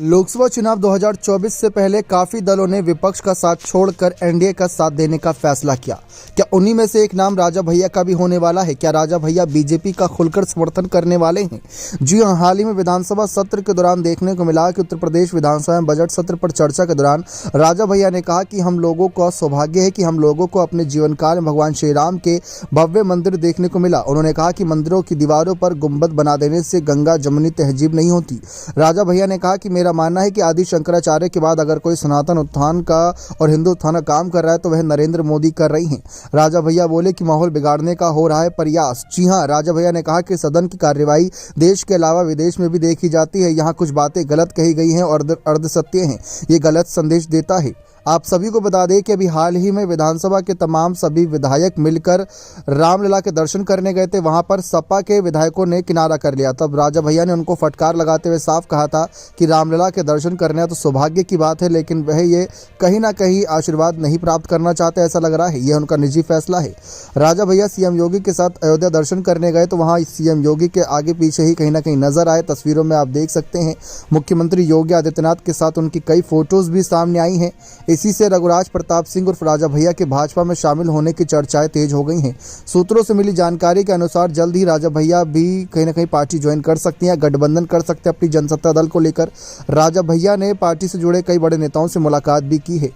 लोकसभा चुनाव 2024 से पहले काफी दलों ने विपक्ष का साथ छोड़कर एनडीए का साथ देने का फैसला किया। क्या उन्हीं में से एक नाम राजा भैया का भी होने वाला है? क्या राजा भैया बीजेपी का खुलकर समर्थन करने वाले हैं? जी हां, हाल ही में विधानसभा सत्र के दौरान देखने को मिला कि उत्तर प्रदेश विधानसभा में बजट सत्र पर चर्चा के दौरान राजा भैया ने कहा कि हम लोगों का सौभाग्य है कि हम लोगों को अपने जीवन काल में भगवान श्री राम के भव्य मंदिर देखने को मिला। उन्होंने कहा कि मंदिरों की दीवारों पर गुंबद बना देने से गंगा जमुनी तहजीब नहीं होती। राजा भैया ने कहा कि मेरा मानना है कि आदि शंकराचार्य के बाद अगर कोई सनातन उत्थान का और हिंदू उत्थान का काम कर रहा है तो वह नरेंद्र मोदी कर रही हैं। राजा भैया बोले कि माहौल बिगाड़ने का हो रहा है प्रयास। जी हां, राजा भैया ने कहा कि सदन की कार्यवाही देश के अलावा विदेश में भी देखी जाती है। यहाँ कुछ बातें गलत कही गई हैं और अर्ध सत्य हैं। ये गलत संदेश देता है। आप सभी को बता दें कि अभी हाल ही में विधानसभा के तमाम सभी विधायक मिलकर रामलला के दर्शन करने गए थे। वहां पर सपा के विधायकों ने किनारा कर लिया। तब राजा भैया ने उनको फटकार लगाते हुए साफ कहा था कि रामलला के दर्शन करना तो सौभाग्य की बात है, लेकिन वह ये कहीं ना कहीं आशीर्वाद नहीं प्राप्त करना चाहते, ऐसा लग रहा है। यह उनका निजी फैसला है। राजा भैया सीएम योगी के साथ अयोध्या दर्शन करने गए तो वहाँ सीएम योगी के आगे पीछे ही कहीं ना कहीं नजर आए। तस्वीरों में आप देख सकते हैं मुख्यमंत्री योगी आदित्यनाथ के साथ उनकी कई फोटोज भी सामने आई हैं। इसी से रघुराज प्रताप सिंह उर्फ राजा भैया के भाजपा में शामिल होने की चर्चाएं तेज हो गई हैं। सूत्रों से मिली जानकारी के अनुसार जल्द ही राजा भैया भी कहीं ना कहीं पार्टी ज्वाइन कर सकती हैं, गठबंधन कर सकते हैं अपनी जनसत्ता दल को लेकर। राजा भैया ने पार्टी से जुड़े कई बड़े नेताओं से मुलाकात भी की है।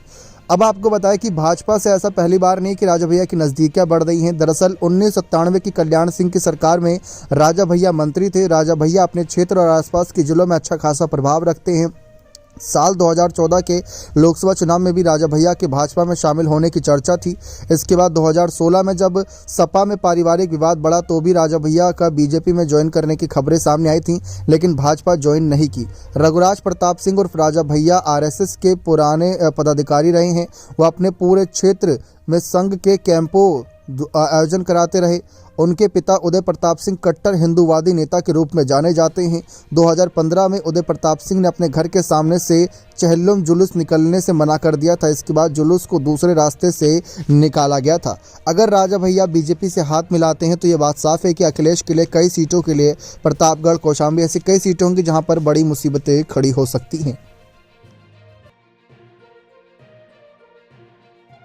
अब आपको बताएं कि भाजपा से ऐसा पहली बार नहीं कि राजा भैया की नज़दीकियां बढ़ रही हैं। दरअसल 1997 की कल्याण सिंह की सरकार में राजा भैया मंत्री थे। राजा भैया अपने क्षेत्र और आसपास के जिलों में अच्छा खासा प्रभाव रखते हैं। साल 2014 के लोकसभा चुनाव में भी राजा भैया के भाजपा में शामिल होने की चर्चा थी। इसके बाद 2016 में जब सपा में पारिवारिक विवाद बढ़ा तो भी राजा भैया का बीजेपी में ज्वाइन करने की खबरें सामने आई थीं, लेकिन भाजपा ज्वाइन नहीं की। रघुराज प्रताप सिंह उर्फ राजा भैया आरएसएस के पुराने पदाधिकारी रहे हैं। वह अपने पूरे क्षेत्र में संघ के कैंपों आयोजन कराते रहे। उनके पिता उदय प्रताप सिंह कट्टर हिंदूवादी नेता के रूप में जाने जाते हैं। 2015 में उदय प्रताप सिंह ने अपने घर के सामने से चेहल्लुम जुलूस निकलने से मना कर दिया था। इसके बाद जुलूस को दूसरे रास्ते से निकाला गया था। अगर राजा भैया बीजेपी से हाथ मिलाते हैं तो ये बात साफ है कि अखिलेश के लिए कई सीटों के लिए प्रतापगढ़, कौशाम्बी ऐसी कई सीटों की जहां पर बड़ी मुसीबतें खड़ी हो सकती हैं।